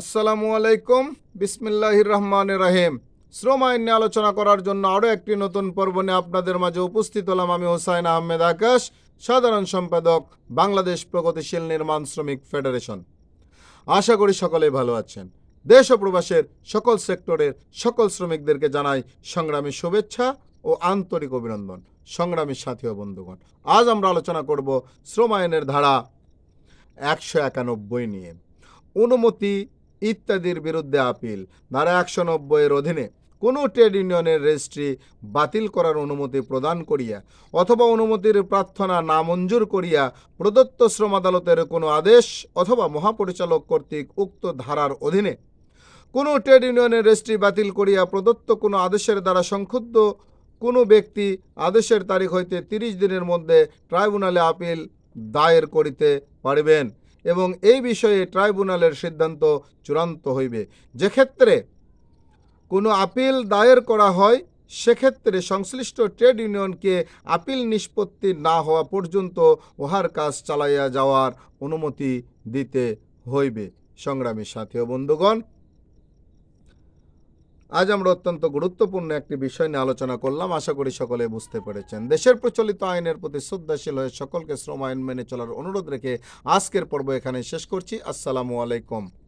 আসসালামু আলাইকুম। বিসমিল্লাহির রহমানির রহিম। শ্রম আইন নিয়ে আলোচনা করার জন্য আরও একটি নতুন পর্ব নিয়ে আপনাদের মাঝে উপস্থিত হলাম। আমি হোসাইন আহমেদ আকাশ, সাধারণ সম্পাদক, বাংলাদেশ প্রগতিশীল নির্মাণ শ্রমিক ফেডারেশন। আশা করি সকলেই ভালো আছেন। দেশ ও প্রবাসের সকল সেক্টরের সকল শ্রমিকদেরকে জানাই সংগ্রামী শুভেচ্ছা ও আন্তরিক অভিনন্দন। সংগ্রামী সাথী ও বন্ধুগণ, আজ আমরা আলোচনা করব শ্রম আইনের ধারা 191 নিয়ে। অনুমতি ইত্যাদির বিরুদ্ধে আপিল। ধারা 190 অধীনে কোনো ট্রেড ইউনিয়নের রেজিস্ট্রি বাতিল করার অনুমতি প্রদান করিয়া অথবা অনুমতির প্রার্থনা নামঞ্জুর করিয়া প্রদত্ত শ্রম আদালতের কোনো আদেশ অথবা মহাপরিচালক কর্তৃক উক্ত ধারার অধীনে কোনো ট্রেড ইউনিয়নের রেজিস্ট্রি বাতিল করিয়া প্রদত্ত কোনো আদেশের দ্বারা সংক্ষুব্ধ কোনো ব্যক্তি আদেশের তারিখ হইতে 30 দিনের মধ্যে ট্রাইব্যুনালে আপিল দায়ের করিতে পারিবেন এবং এই বিষয়ে ট্রাইব্যুনালের সিদ্ধান্ত চূড়ান্ত হইবে। যেক্ষেত্রে কোনো আপিল দায়ের করা হয়, সেক্ষেত্রে সংশ্লিষ্ট ট্রেড ইউনিয়নকে আপিল নিষ্পত্তি না হওয়া পর্যন্ত উহার কাজ চালাইয়া যাওয়ার অনুমতি দিতে হইবে। সংগ্রামী সাথী ও বন্ধুগণ, আজ আমরা অত্যন্ত গুরুত্বপূর্ণ একটি বিষয় নিয়ে আলোচনা করলাম। আশা করি সকলে বুঝতে পেরেছেন। দেশের প্রচলিত আইনের প্রতি শ্রদ্ধাশীল হয়ে সকলকে শ্রম আইন মেনে চলার অনুরোধ রেখে আজকের পর্ব এখানে শেষ করছি। আসসালামু আলাইকুম।